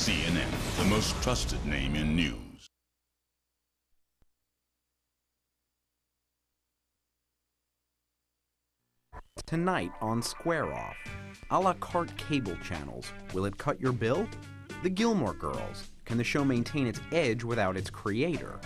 CNN, the most trusted name in news. Tonight on Square Off, a la carte cable channels. Will it cut your bill? The Gilmore Girls. Can the show maintain its edge without its creator?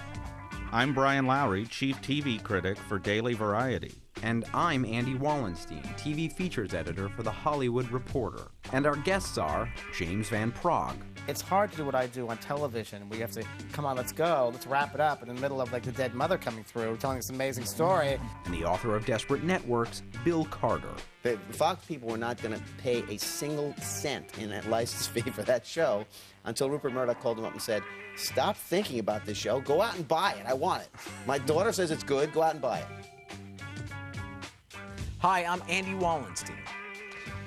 I'm Brian Lowry, Chief TV Critic for Daily Variety. And I'm Andy Wallenstein, TV Features Editor for The Hollywood Reporter. And our guests are James Van Praagh. It's hard to do what I do on television. We have to, come on, let's go, let's wrap it up in the middle of like the dead mother coming through, telling this amazing story. And the author of Desperate Networks, Bill Carter. The Fox people were not going to pay a single cent in that license fee for that show until Rupert Murdoch called them up and said, stop thinking about this show, go out and buy it, I want it. My daughter says it's good, go out and buy it. Hi, I'm Andy Wallenstein.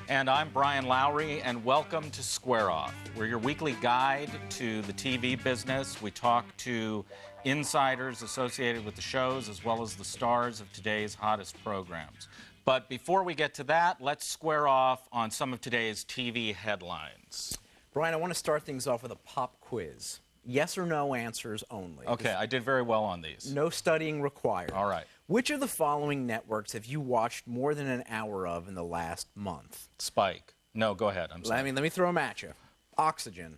And I'm Brian Lowry, and welcome to Square Off. We're your weekly guide to the TV business. We talk to insiders associated with the shows as well as the stars of today's hottest programs. But before we get to that, let's square off on some of today's TV headlines. Brian, I want to start things off with a pop quiz. Yes or no answers only. Okay, I did very well on these. No studying required. All right. Which of the following networks have you watched more than an hour of in the last month? Spike. No, go ahead. I'm sorry. Let me throw them at you. Oxygen.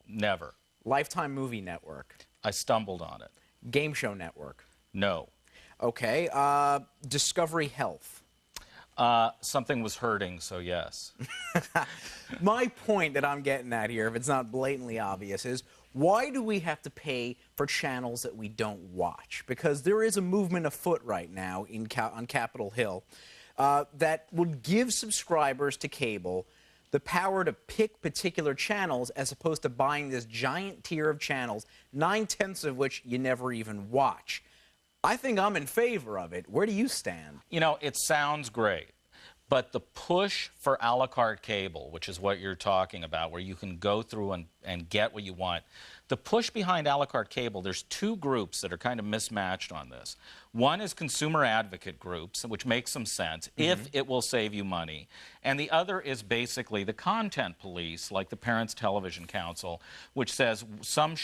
Never. Lifetime Movie Network. I stumbled on it. Game Show Network. No. Okay. Discovery Health. Something was hurting, so yes. My point that I'm getting at here, if it's not blatantly obvious, is why do we have to pay for channels that we don't watch? Because there is a movement afoot right now on Capitol Hill that would give subscribers to cable the power to pick particular channels as opposed to buying this giant tier of channels, 9/10 of which you never even watch. I think I'm in favor of it. Where do you stand? You know, it sounds great, but the push for a la carte cable, which is what you're talking about, where you can go through and get what you want, the push behind a la carte cable, there's two groups that are kind of mismatched on this. One is consumer advocate groups, which makes some sense if it will save you money. And the other is basically the content police, like the Parents Television Council, which says some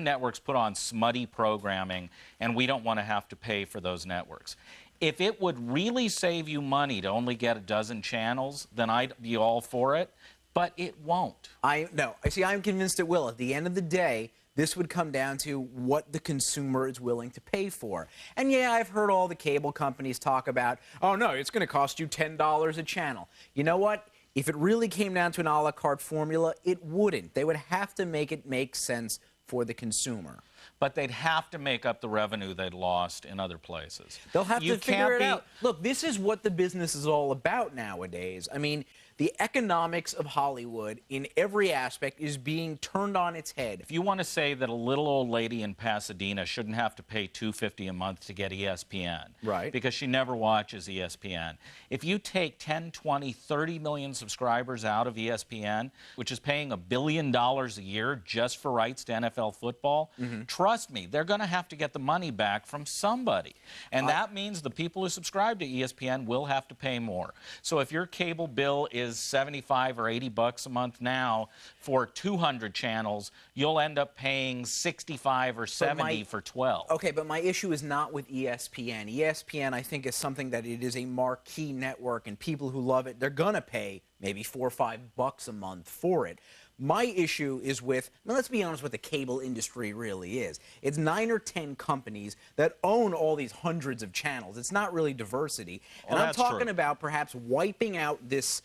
networks put on smutty programming, and we don't want to have to pay for those networks. If it would really save you money to only get a dozen channels, then I'd be all for it, but it won't. No, see, I'm convinced it will. At the end of the day, this would come down to what the consumer is willing to pay for. And yeah, I've heard all the cable companies talk about, oh no, it's going to cost you $10 a channel. You know what? If it really came down to an a la carte formula, it wouldn't. They would have to make it make sense for the consumer. But they'd have to make up the revenue they'd lost in other places. They'll have to figure it out. Look, this is what the business is all about nowadays. I mean, the economics of Hollywood in every aspect is being turned on its head. If you want to say that a little old lady in Pasadena shouldn't have to pay $250 a month to get ESPN, right? Because she never watches ESPN. If you take 10, 20, 30 million subscribers out of ESPN, which is paying $1 billion a year just for rights to NFL football, trust me, they're going to have to get the money back from somebody. And that means the people who subscribe to ESPN will have to pay more. So if your cable bill is 75 or 80 bucks a month now for 200 channels, you'll end up paying 65 or 70 for 12. Okay, but my issue is not with ESPN. ESPN, I think, is something that it is a marquee network, and people who love it, they're going to pay maybe $4 or $5 a month for it. My issue is with, now let's be honest, what the cable industry really is. It's 9 or 10 companies that own all these hundreds of channels. It's not really diversity. And I'm talking about perhaps wiping out this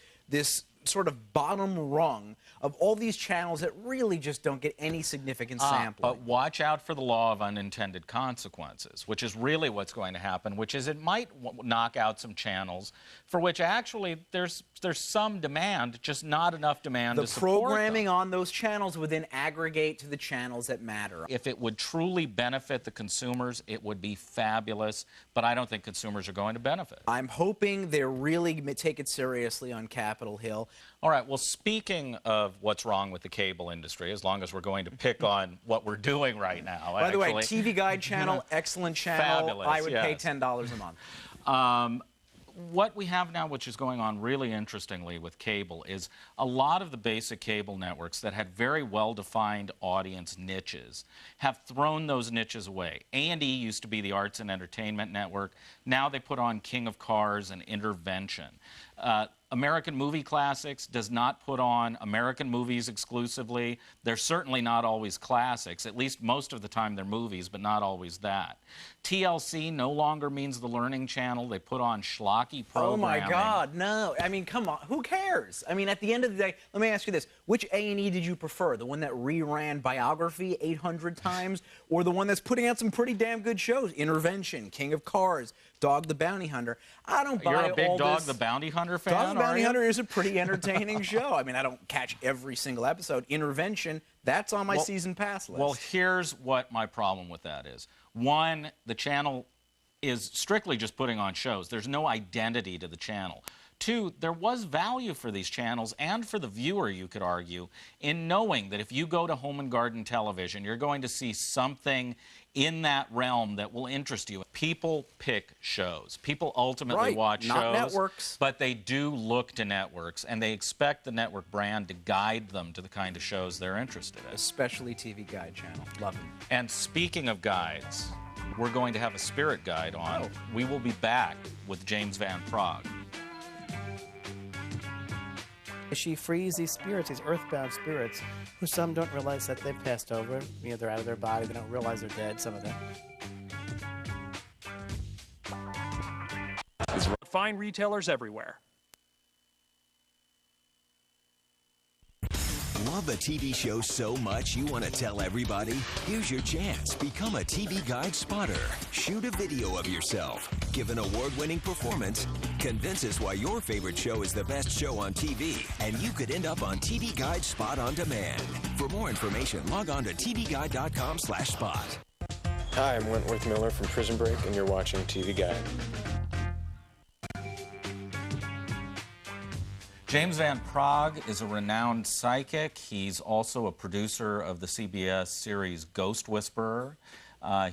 sort of bottom rung of all these channels that really just don't get any significant sampling. But watch out for the law of unintended consequences, which is really what's going to happen, which is it might knock out some channels for which actually there's some demand, just not enough demand to support them. The programming on those channels would then aggregate to the channels that matter. If it would truly benefit the consumers, it would be fabulous, but I don't think consumers are going to benefit. I'm hoping they really take it seriously on Capitol Hill. All right, well, speaking of what's wrong with the cable industry, as long as we're going to pick on what we're doing right now. By the way, TV Guide channel, excellent channel. Fabulous, I would pay $10 a month. what we have now, which is going on really interestingly with cable, is a lot of the basic cable networks that had very well-defined audience niches have thrown those niches away. A&E used to be the arts and entertainment network. Now they put on King of Cars and Intervention. American Movie Classics does not put on American movies exclusively. They're certainly not always classics. At least most of the time they're movies, but not always that. TLC no longer means the Learning Channel. They put on schlocky programming. Oh my God, no. I mean, come on, who cares? I mean, at the end of the day, let me ask you this. Which A&E did you prefer? The one that reran Biography 800 times, or the one that's putting out some pretty damn good shows? Intervention, King of Cars, Dog the Bounty Hunter. I don't buy all this. You're a big Dog the Bounty Hunter fan, Dog the Bounty Hunter is a pretty entertaining show. I mean, I don't catch every single episode. Intervention, that's on my season pass list. Well, here's what my problem with that is. One, the channel is strictly just putting on shows. There's no identity to the channel. Two, there was value for these channels and for the viewer, you could argue, in knowing that if you go to Home and Garden Television, you're going to see something in that realm that will interest you. People pick shows. People ultimately watch not shows, networks. but they do look to networks, and they expect the network brand to guide them to the kind of shows they're interested in. Especially TV Guide channel. Love them. And speaking of guides, we're going to have a spirit guide on. We will be back with James Van Praagh. She frees these spirits, these earthbound spirits, who some don't realize that they've passed over. You know, they're out of their body. They don't realize they're dead, some of them. Find retailers everywhere. Love a TV show so much you want to tell everybody? Here's your chance. Become a TV Guide spotter. Shoot a video of yourself. Give an award-winning performance. Convince us why your favorite show is the best show on TV. And you could end up on TV Guide Spot on Demand. For more information, log on to tvguide.com/spot. Hi, I'm Wentworth Miller from Prison Break, and you're watching TV Guide. James Van Praagh is a renowned psychic. He's also a producer of the CBS series Ghost Whisperer.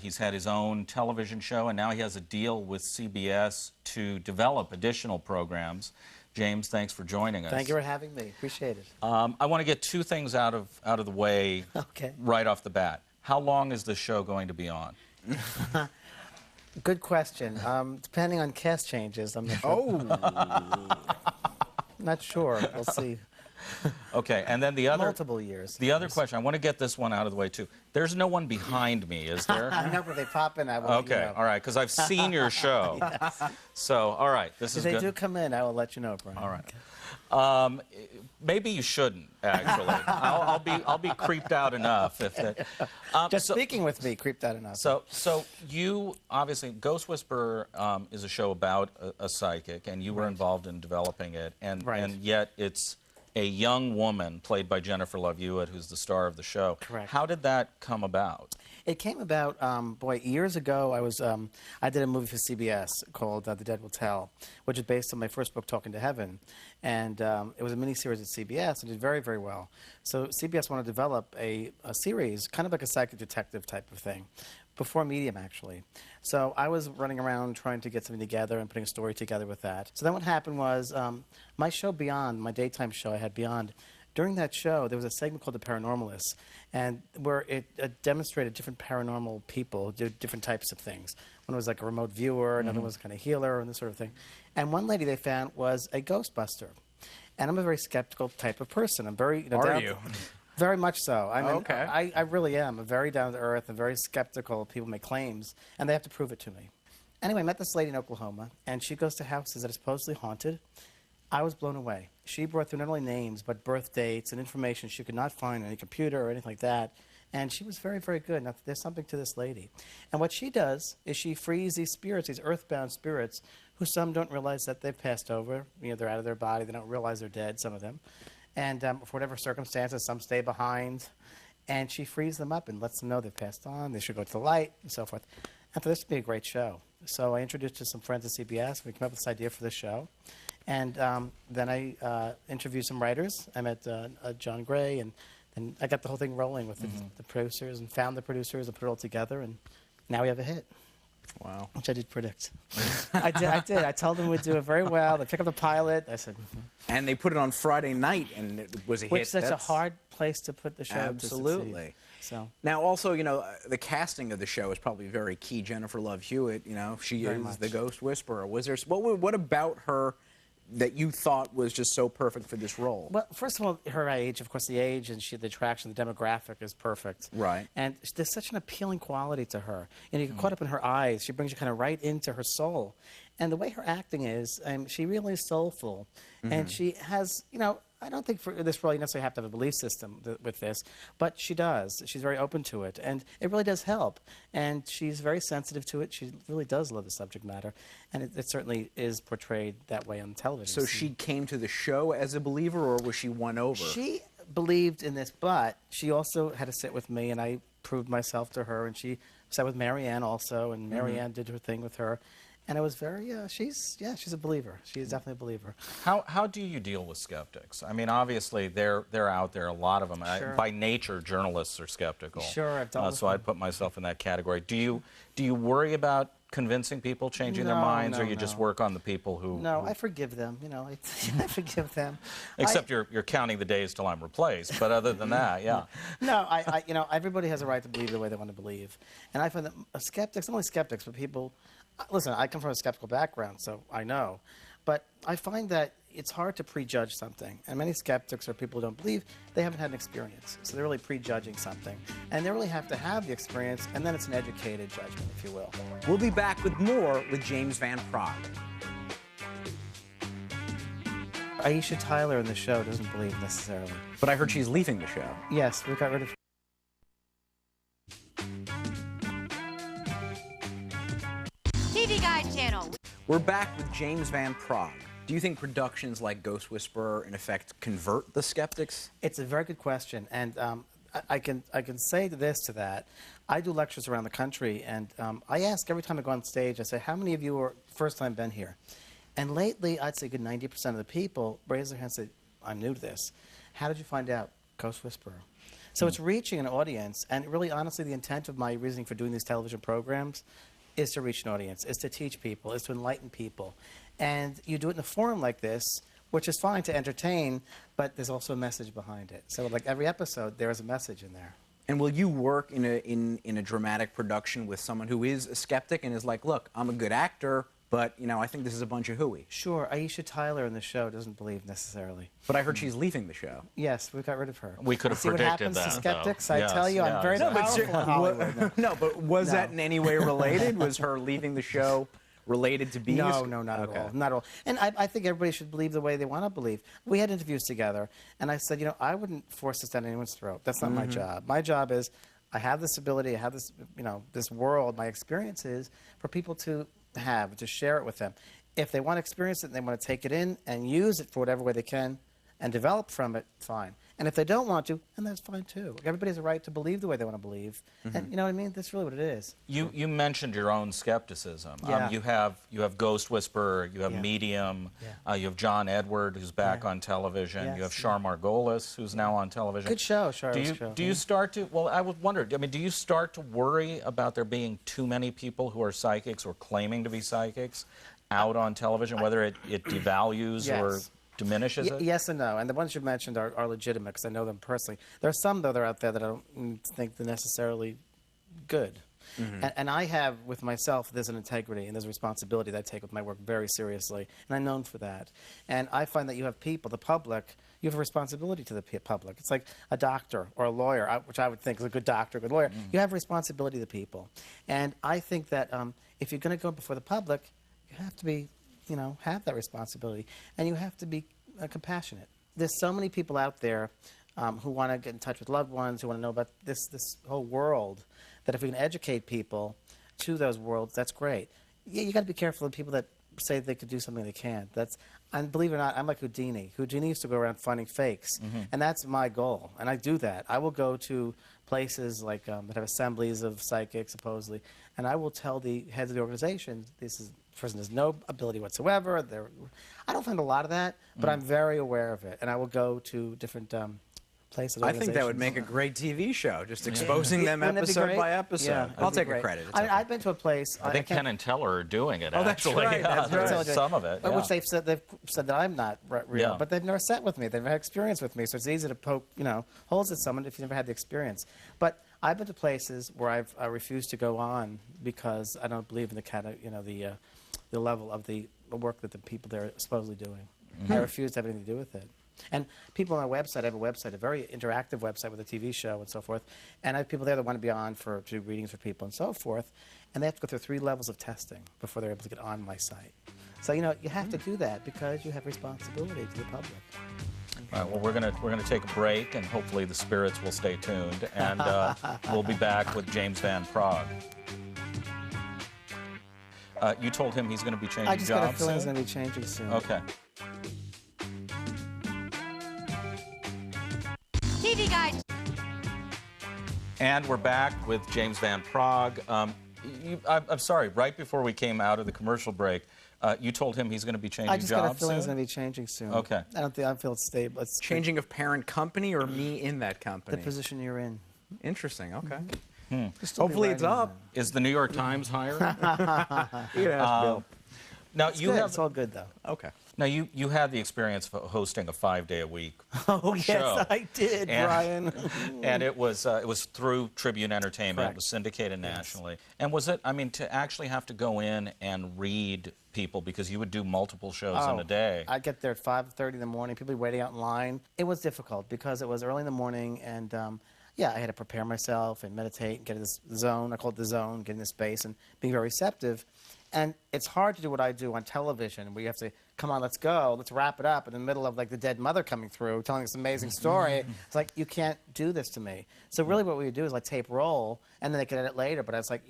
He's had his own television show, and now he has a deal with CBS to develop additional programs. James, thanks for joining us. Thank you for having me. Appreciate it. I want to get two things out of the way right off the bat. How long is this show going to be on? Good question. Depending on cast changes, I'm not sure. Not sure. We'll see. Okay, and then the other... Multiple years. The other question, I want to get this one out of the way, too. There's no one behind me, is there? I know, but they pop in. I will Okay, let you know. all right, because I've seen your show. Yes. So, all right, this is If good. they do come in, I will let you know, Brian. All right. Maybe you shouldn't, actually. I'll be creeped out enough if that. Just speaking with me creeped out enough. So you obviously Ghost Whisperer is a show about a psychic, and you were involved in developing it, and yet it's a young woman played by Jennifer Love Hewitt, who's the star of the show. Correct. How did that come about? It came about, boy, years ago. I did a movie for CBS called The Dead Will Tell, which is based on my first book, Talking to Heaven, and it was a miniseries at CBS and did very, very well. So CBS wanted to develop a series, kind of like a psychic detective type of thing, before Medium, actually. So I was running around trying to get something together and putting a story together with that. So then what happened was my show Beyond, my daytime show I had Beyond, during that show, there was a segment called The Paranormalists, and where it demonstrated different paranormal people, different types of things. One was like a remote viewer, another was kind of healer, and this sort of thing. And one lady they found was a Ghostbuster. And I'm a very skeptical type of person. I'm very... Are you? Very much so. I mean, okay. I really am. I'm very down to earth and very skeptical. People make claims, and they have to prove it to me. Anyway, I met this lady in Oklahoma, and she goes to houses that are supposedly haunted. I was blown away. She brought through not only names, but birth dates and information she could not find on any computer or anything like that. And she was very, very good. Now, there's something to this lady. And what she does is she frees these spirits, these earthbound spirits, who some don't realize that they've passed over. You know, they're out of their body. They don't realize they're dead, some of them. And for whatever circumstances, some stay behind. And she frees them up and lets them know they've passed on, they should go to the light, and so forth. I thought this would be a great show. So I introduced to some friends at CBS. We came up with this idea for the show. And then I interviewed some writers. I met John Gray, and I got the whole thing rolling with the producers and found the producers and put it all together, and now we have a hit. Wow. Which I did predict. I did. I told them we'd do it very well. They picked up the pilot. I said, And they put it on Friday night, and it was a hit. which is such a hard place to put the show. Absolutely. So now, also, you know, the casting of the show is probably very key. Jennifer Love Hewitt, you know, she Very is much. the Ghost Whisperer. What about her that you thought was just so perfect for this role? Well, first of all, her age, of course, the age and the attraction, the demographic is perfect. Right. And there's such an appealing quality to her. And you get caught up in her eyes. She brings you kind of right into her soul. And the way her acting is, she really is soulful. And she has, you know, I don't think for this role you necessarily have to have a belief system with this, but she does. She's very open to it, and it really does help. And she's very sensitive to it. She really does love the subject matter, and it certainly is portrayed that way on television. So she came to the show as a believer, or was she won over? She believed in this, but she also had to sit with me, and I proved myself to her, and she sat with Marianne also, and Marianne did her thing with her. And it was very, she's a believer. She is definitely a believer. How do you deal with skeptics? I mean, obviously, they're out there, a lot of them. Sure. By nature, journalists are skeptical. Sure, I've dealt with so them. I'd put myself in that category. Do you worry about convincing people, changing their minds, or you just work on the people who... No, I forgive them. You know, I forgive them. Except you're counting the days till I'm replaced, but other than that, yeah. No, you know, everybody has a right to believe the way they want to believe. And I find that skeptics, not only skeptics, but people... Listen, I come from a skeptical background, so I know. But I find that it's hard to prejudge something. And many skeptics or people who don't believe, they haven't had an experience. So they're really prejudging something. And they really have to have the experience, and then it's an educated judgment, if you will. We'll be back with more with James Van Praagh. Aisha Tyler in the show doesn't believe necessarily. But I heard she's leaving the show. Yes, we got rid of TV Guide channel. We're back with James Van Praagh. Do you think productions like Ghost Whisperer, in effect, convert the skeptics? It's a very good question, and I can say this to that. I do lectures around the country, and I ask every time I go on stage, I say, how many of you are first time been here? And lately, I'd say a good 90% of the people raise their hand and say, I'm new to this. How did you find out? Ghost Whisperer. So it's reaching an audience, and really, honestly, the intent of my reasoning for doing these television programs is to reach an audience, is to teach people, is to enlighten people. And you do it in a forum like this, which is fine to entertain, but there's also a message behind it. So like every episode, there is a message in there. And will you work in a dramatic production with someone who is a skeptic and is like, look, I'm a good actor, but, you know, I think this is a bunch of hooey? Sure, Aisha Tyler in the show doesn't believe necessarily. But I heard she's leaving the show. Yes, we got rid of her. We could have See what predicted happens to that, skeptics? though. I Yes, tell you, I'm very yeah, powerful in Hollywood. now. No, but was No. that in any way related? Was her leaving the show related to being No, not Okay. at all. Not at all. And I think everybody should believe the way they want to believe. We had interviews together, and I said, you know, I wouldn't force this down anyone's throat. That's not my job. My job is, I have this ability, I have this, you know, this world, my experience is for people to have, to share it with them. If they want to experience it and they want to take it in and use it for whatever way they can and develop from it, fine. And if they don't want to, then that's fine too. Everybody has a right to believe the way they want to believe. And you know what I mean? That's really what it is. You mentioned your own skepticism. Yeah. You have Ghost Whisperer, you have Yeah. Medium, Yeah. you have John Edward, who's back Yeah. on television. Yes. You have Char Margolis, who's now on television. Good show, Char's do you, show. Do you start to? Well, I would wonder. I mean, do you start to worry about there being too many people who are psychics or claiming to be psychics out on television, whether it devalues or Yes. diminishes it? Yes and no. And the ones you mentioned are legitimate because I know them personally. There are some, though, that are out there that I don't think they're necessarily good. And I have, with myself, there's an integrity and there's a responsibility that I take with my work very seriously, and I'm known for that. And I find that you have people, the public, you have a responsibility to the public. It's like a doctor or a lawyer, which I would think is a good doctor, a good lawyer. You have a responsibility to the people. And I think that if you're going to go before the public, you have to be, you know, have that responsibility, and you have to be compassionate. There's so many people out there who want to get in touch with loved ones, who want to know about this whole world, that if we can educate people to those worlds, that's great. You got to be careful of people that say they could do something they can't. And believe it or not, I'm like Houdini. Houdini used to go around finding fakes, and that's my goal, and I do that. I will go to places like that have assemblies of psychics, supposedly, and I will tell the heads of the organization, this person has no ability whatsoever. I don't find a lot of that, but I'm very aware of it, and I will go to different places. I think that would make a great TV show, just exposing them episode by episode. Yeah, I'll take a credit. I've been to a place. I think Penn and Teller are doing it. Oh, that's actually. right. Yeah, That's right. there's some of it. Which they've said that I'm not real, Yeah. but they've never sat with me. They've had experience with me, so it's easy to poke holes at someone if you've never had the experience. But I've been to places where I've refused to go on because I don't believe in the level of the work that the people there are supposedly doing. I refuse to have anything to do with it. And people on our website, I have a website, a very interactive website with a TV show and so forth, and I have people there that want to be on to do readings for people and so forth, and they have to go through 3 levels of testing before they're able to get on my site. So, you have to do that because you have responsibility to the public. All right, well, we're gonna take a break, and hopefully the spirits will stay tuned, and we'll be back with James Van Praagh. You told him he's going to be changing jobs. I just got a feeling he's going to be changing soon. Okay. TV Guide. And we're back with James Van Praagh. I'm sorry, right before we came out of the commercial break, you told him he's going to be changing jobs. I just got a feeling he's going to be changing soon. Okay. I feel it's stable. It's Changing of parent company or me in that company? the position you're in. Interesting. Okay. Hopefully it's up. Is the New York Times hiring? Bill. Now It's you good. have. It's all good though. Okay. Now you had the experience of hosting a 5-day-a-week Oh show. yes, I did, And- Brian. And it was through Tribune Entertainment. Correct. It was syndicated nationally. And was it? I mean, to actually have to go in and read people because you would do multiple shows in a day. I'd get there at 5:30 in the morning. People be waiting out in line. It was difficult because it was early in the morning, and I had to prepare myself and meditate and get in this zone. I call it the zone, get in this space and being very receptive. And it's hard to do what I do on television, where you have to, come on, let's go, let's wrap it up in the middle of like the dead mother coming through, telling this amazing story. It's like, you can't do this to me. So really what we would do is like tape roll, and then they could edit later. But I was like,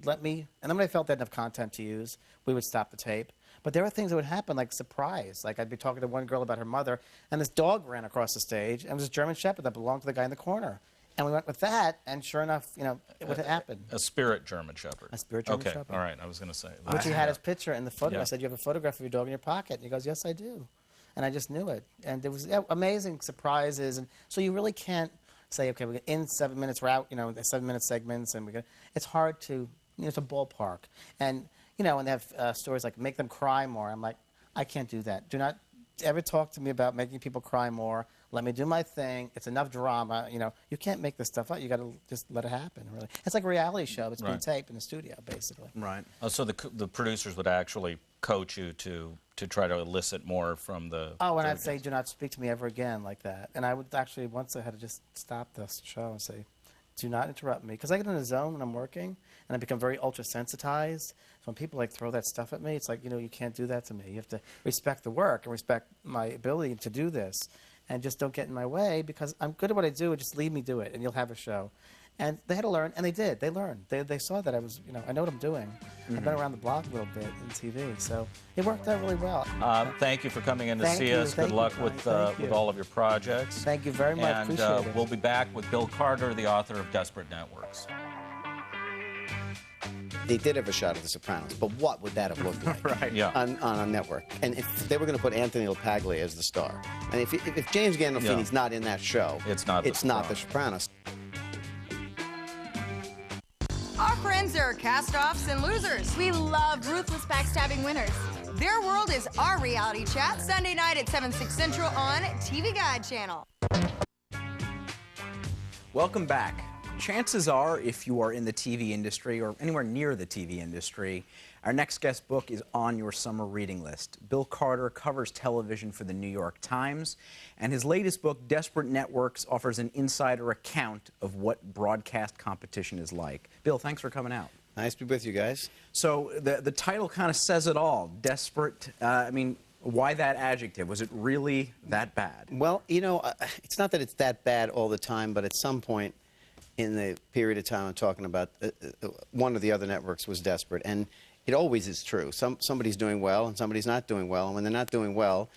let me, and then when I felt they had enough content to use, we would stop the tape. But there were things that would happen, like surprise. Like I'd be talking to one girl about her mother, and this dog ran across the stage, and it was a German Shepherd that belonged to the guy in the corner. And we went with that, and sure enough, it would happen. A spirit German Shepherd. A spirit German Okay, Shepherd. all right, I was going to say. Which he had his picture in the photo. Yeah. I said, you have a photograph of your dog in your pocket? And he goes, yes, I do. And I just knew it. And there was amazing surprises. And so you really can't say, okay, we're in 7 minutes, we're out, 7-minute segments, and it's hard to, it's a ballpark. And, when they have stories like make them cry more, I'm like, I can't do that. Do not ever talk to me about making people cry more. Let me do my thing. It's enough drama. You can't make this stuff up. You got to just let it happen, really. It's like a reality show that's being taped in the studio, basically. Right. Oh, so the producers would actually coach you to try to elicit more from the... Oh, and I'd say, do not speak to me ever again like that. And I would actually, once I had to just stop the show and say, do not interrupt me. Because I get in a zone when I'm working, and I become very ultra-sensitized. So when people throw that stuff at me, it's like, you can't do that to me. You have to respect the work and respect my ability to do this. And just don't get in my way, because I'm good at what I do, and just leave me do it, and you'll have a show. And they had to learn, and they did. They learned. They saw that I was, I know what I'm doing. I've been around the block a little bit in TV, so it worked out really well. Thank you for coming in to Thank see you. us. Thank Good you, luck Brian. with all of your projects. Thank you very much. And Appreciate it. we'll be back with Bill Carter, the author of Desperate Networks. They did have a shot of The Sopranos, but what would that have looked like Right. Yeah. on a network? And if they were going to put Anthony LaPaglia as the star, and if James Gandolfini's not in that show, It's not The The Sopranos. Our friends are cast-offs and losers. We love ruthless backstabbing winners. Their world is our reality chat, Sunday night at 7, 6 Central on TV Guide Channel. Welcome back. Chances are, if you are in the TV industry or anywhere near the TV industry, our next guest book is on your summer reading list. Bill Carter covers television for the New York Times, and his latest book, Desperate Networks, offers an insider account of what broadcast competition is like. Bill, thanks for coming out. Nice to be with you guys. So the title kind of says it all. Desperate. Why that adjective? Was it really that bad? Well, it's not that it's that bad all the time, but at some point in the period of time I'm talking about, one of the other networks was desperate. And it always is true. Somebody's doing well and somebody's not doing well. And when they're not doing well,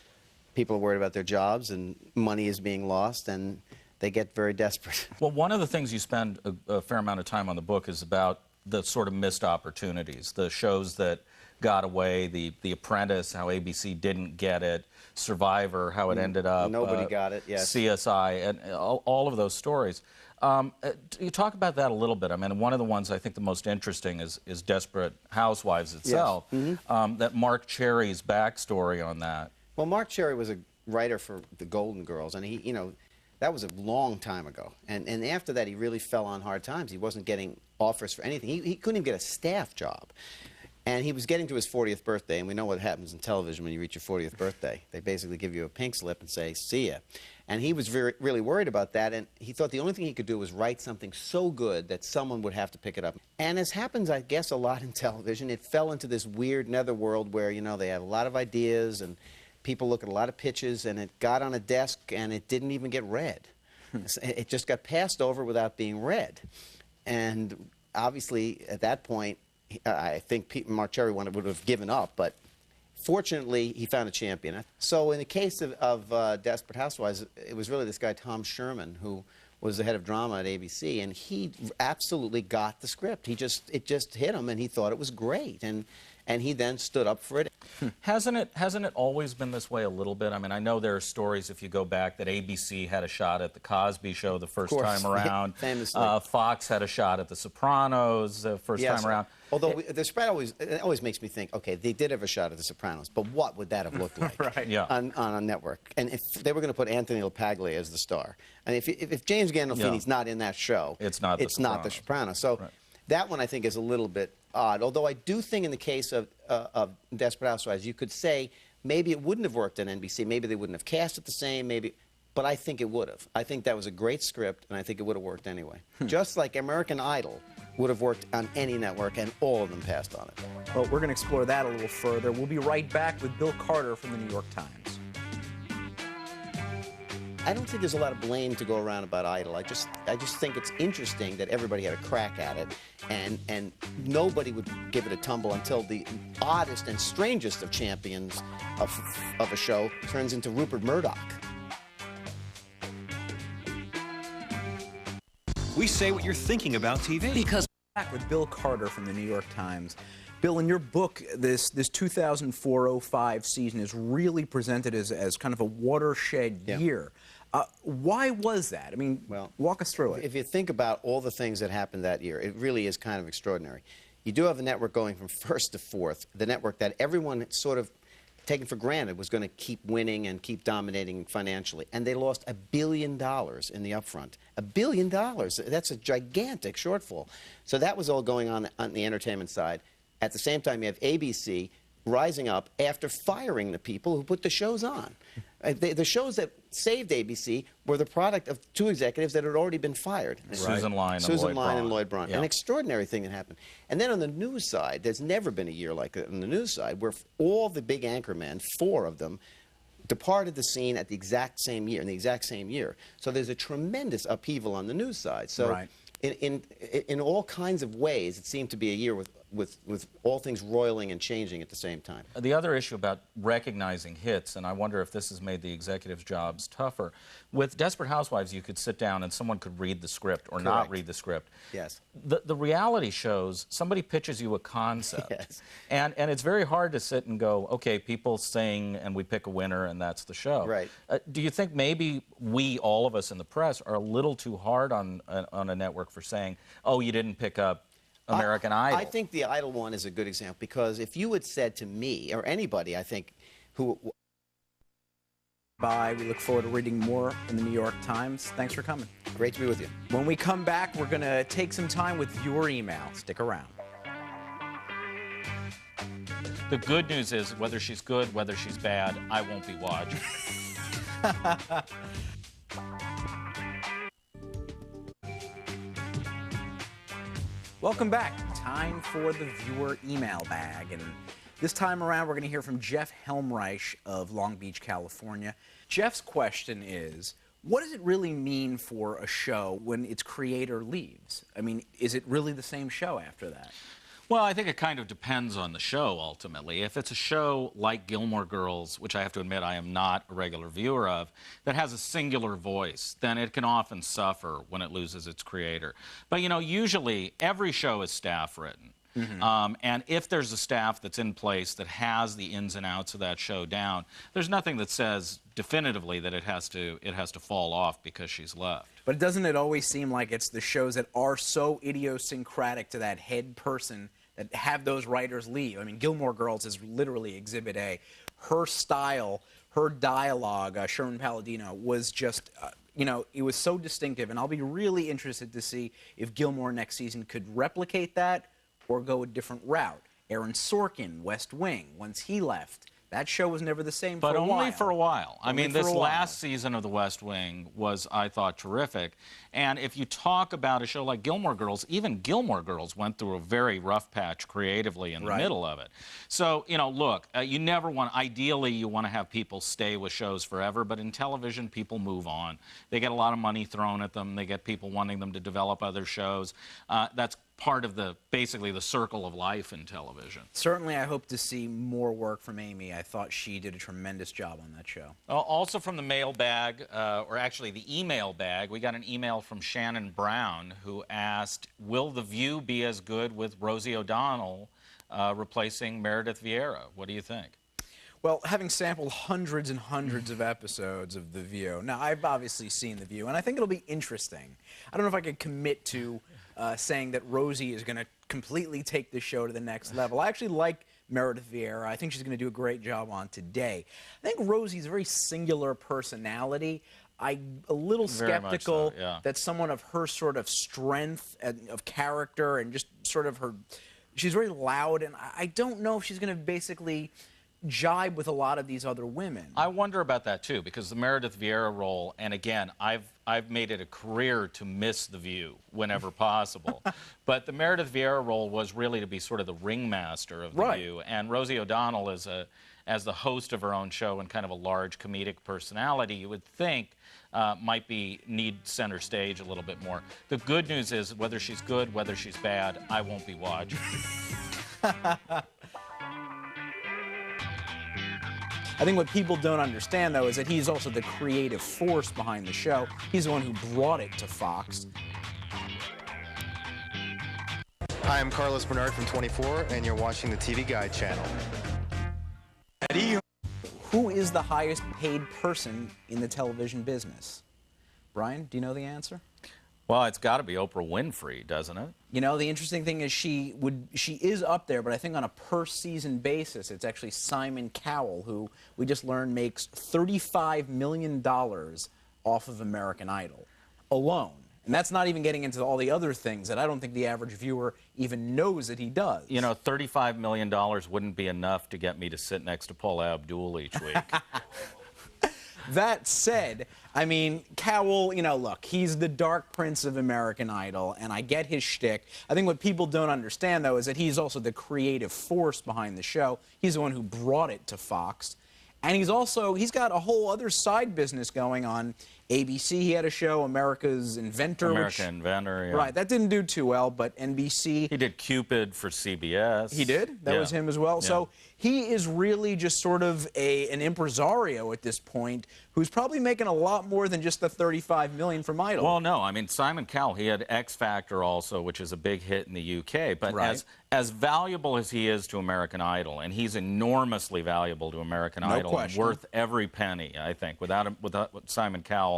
people are worried about their jobs and money is being lost, and they get very desperate. Well, one of the things you spend a fair amount of time on the book is about the sort of missed opportunities, the shows that got away, the Apprentice, how ABC didn't get it, Survivor, how it ended up. Nobody got it, yes. CSI, and all of those stories. You talk about that a little bit. I mean, one of the ones I think the most interesting is Desperate Housewives itself. Yes. That Mark Cherry's backstory on that. Well, Mark Cherry was a writer for the Golden Girls, and he, you know, that was a long time ago. And after that, he really fell on hard times. He wasn't getting offers for anything. He couldn't even get a staff job. And he was getting to his 40th birthday, and we know what happens in television when you reach your 40th birthday. They basically give you a pink slip and say, see ya. And he was really worried about that, and he thought the only thing he could do was write something so good that someone would have to pick it up. And as happens, I guess, a lot in television, it fell into this weird netherworld where, you know, they have a lot of ideas, and people look at a lot of pitches, and it got on a desk, and it didn't even get read. It just got passed over without being read. And obviously, at that point, I think Mark Cherry would have given up, but fortunately, he found a champion. So in the case of Desperate Housewives, it was really this guy, Tom Sherman, who was the head of drama at ABC, and he absolutely got the script. It just hit him, and he thought it was great, and he then stood up for it. Hasn't it always been this way a little bit? I mean, I know there are stories, if you go back, that ABC had a shot at The Cosby Show the first time around. Famously. Fox had a shot at The Sopranos the first time around. Although The Sopranos always makes me think, okay, they did have a shot at The Sopranos, but what would that have looked like on a network? And if they were going to put Anthony LaPaglia as the star, and if James Gandolfini's not in that show, it's not The Sopranos. So that one I think is a little bit odd. Although I do think in the case of Desperate Housewives, you could say maybe it wouldn't have worked on NBC. Maybe they wouldn't have cast it the same. Maybe, but I think it would have. I think that was a great script, and I think it would have worked anyway. Just like American Idol would have worked on any network, and all of them passed on it. Well, we're going to explore that a little further. We'll be right back with Bill Carter from the New York Times. I don't think there's a lot of blame to go around about Idol. I just think it's interesting that everybody had a crack at it, and nobody would give it a tumble until the oddest and strangest of champions of a show turns into Rupert Murdoch. We say what you're thinking about TV. Because back with Bill Carter from the New York Times. Bill, in your book, this 2004-05 season is really presented as kind of a watershed year. Why was that? I mean, walk us through it. If you think about all the things that happened that year, it really is kind of extraordinary. You do have a network going from first to fourth, the network that everyone sort of taken for granted was going to keep winning and keep dominating financially. And they lost $1 billion in the upfront. $1 billion. That's a gigantic shortfall. So that was all going on the entertainment side. At the same time, you have ABC rising up after firing the people who put the shows on. The shows that saved ABC were the product of two executives that had already been fired. Susan Lyne and Lloyd Braun. An extraordinary thing that happened. And then on the news side, there's never been a year like that on the news side, where all the big anchormen, 4 of them, departed the scene at the exact same year, in the exact same year. So there's a tremendous upheaval on the news side. So in all kinds of ways, it seemed to be a year with all things roiling and changing at the same time. The other issue about recognizing hits, and I wonder if this has made the executives' jobs tougher, with Desperate Housewives, you could sit down and someone could read the script or not read the script. Yes. The reality shows, somebody pitches you a concept, and it's very hard to sit and go, okay, people sing and we pick a winner and that's the show. Right. Do you think maybe we, all of us in the press, are a little too hard on a network for saying, oh, you didn't pick up American Idol? I think the Idol one is a good example, because if you had said to me, or anybody, I think, who... Bye. We look forward to reading more in the New York Times. Thanks for coming. Great to be with you. When we come back, we're going to take some time with your email. Stick around. The good news is, whether she's good, whether she's bad, I won't be watching. Welcome back. Time for the viewer email bag. And this time around, we're going to hear from Jeff Helmreich of Long Beach, California. Jeff's question is, what does it really mean for a show when its creator leaves? I mean, is it really the same show after that? Well, I think it kind of depends on the show, ultimately. If it's a show like Gilmore Girls, which I have to admit I am not a regular viewer of, that has a singular voice, then it can often suffer when it loses its creator. But, you know, usually every show is staff-written. And if there's a staff that's in place that has the ins and outs of that show down, there's nothing that says definitively that it has to fall off because she's left. But doesn't it always seem like it's the shows that are so idiosyncratic to that head person that have those writers leave? I mean, Gilmore Girls is literally Exhibit A. Her style, her dialogue, Sherman Palladino, was just, you know, it was so distinctive. And I'll be really interested to see if Gilmore next season could replicate that or go a different route. Aaron Sorkin, West Wing, once he left, that show was never the same for a while. But only for a while. I mean, this while. last season of The West Wing was, I thought, terrific. And if you talk about a show like Gilmore Girls, even Gilmore Girls went through a very rough patch creatively in the middle of it. So, you know, look, you never want, ideally, you want to have people stay with shows forever, but in television, people move on. They get a lot of money thrown at them. They get people wanting them to develop other shows. That's part of basically the circle of life in television. Certainly, I hope to see more work from Amy. I thought she did a tremendous job on that show. Also from the mailbag, or actually the email bag, we got an email from Shannon Brown who asked, will The View be as good with Rosie O'Donnell replacing Meredith Vieira? What do you think? Well, having sampled hundreds and hundreds of episodes of The View, now I've obviously seen The View, and I think it'll be interesting. I don't know if I could commit to saying that Rosie is going to completely take the show to the next level. I actually like Meredith Vieira. I think she's going to do a great job on Today. I think Rosie's a very singular personality. I'm a little skeptical that someone of her sort of strength and of character and just sort of her, she's very loud, and I don't know if she's going to basically jibe with a lot of these other women. I wonder about that too, because the Meredith Vieira role, and again, I've made it a career to miss The View whenever possible. But the Meredith Vieira role was really to be sort of the ringmaster of The View, and Rosie O'Donnell as the host of her own show and kind of a large comedic personality, you would think might need center stage a little bit more. The good news is, whether she's good, whether she's bad, I won't be watching. I think what people don't understand, though, is that he's also the creative force behind the show. He's the one who brought it to Fox. Hi, I'm Carlos Bernard from 24, and you're watching the TV Guide channel. Eddie. Who is the highest paid person in the television business? Brian, do you know the answer? Well, it's got to be Oprah Winfrey, doesn't it? You know, the interesting thing is she is up there, but I think on a per-season basis, it's actually Simon Cowell, who we just learned makes $35 million off of American Idol alone. And that's not even getting into all the other things that I don't think the average viewer even knows that he does. You know, $35 million wouldn't be enough to get me to sit next to Paula Abdul each week. That said, I mean, Cowell, you know, look, he's the dark prince of American Idol, and I get his shtick. I think what people don't understand, though, is that he's also the creative force behind the show. He's the one who brought it to Fox. And he's got a whole other side business going on. ABC, he had a show, America's Inventor. Inventor, yeah. Right, that didn't do too well, but NBC. He did Cupid for CBS. He did? That was him as well? Yeah. So he is really just sort of an impresario at this point who's probably making a lot more than just the $35 million from Idol. Well, no, I mean, Simon Cowell, he had X Factor also, which is a big hit in the UK, but as valuable as he is to American Idol, and he's enormously valuable to American Idol, and worth every penny, I think. Without Simon Cowell,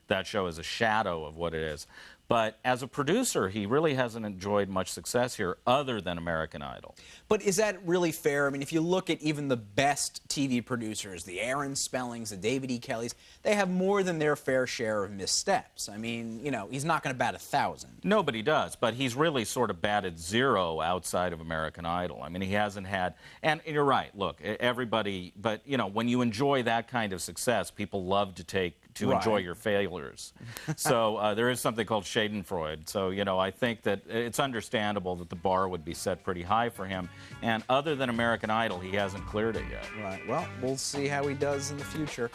that show is a shadow of what it is. But as a producer, he really hasn't enjoyed much success here other than American Idol. But is that really fair? I mean, if you look at even the best TV producers, the Aaron Spellings, the David E. Kellys, they have more than their fair share of missteps. I mean, you know, he's not going to bat 1,000. Nobody does, but he's really sort of batted 0 outside of American Idol. I mean, he hasn't had, and you're right, look, everybody, but, you know, when you enjoy that kind of success, people love to enjoy your failures. So there is something called Schadenfreude. So, you know, I think that it's understandable that the bar would be set pretty high for him. And other than American Idol, he hasn't cleared it yet. Right. Well, we'll see how he does in the future.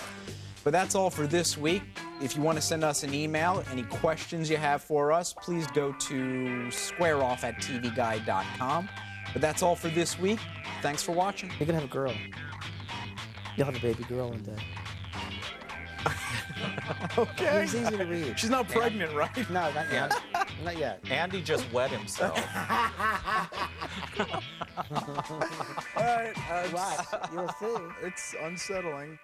But that's all for this week. If you want to send us an email, any questions you have for us, please go to squareoff@tvguide.com. But that's all for this week. Thanks for watching. You're gonna have a girl. You'll have a baby girl one day. Okay. It's easy to read. She's not pregnant, right? No, not yet. Not yet. Andy just wet himself. All right. Watch. You'll see. It's unsettling.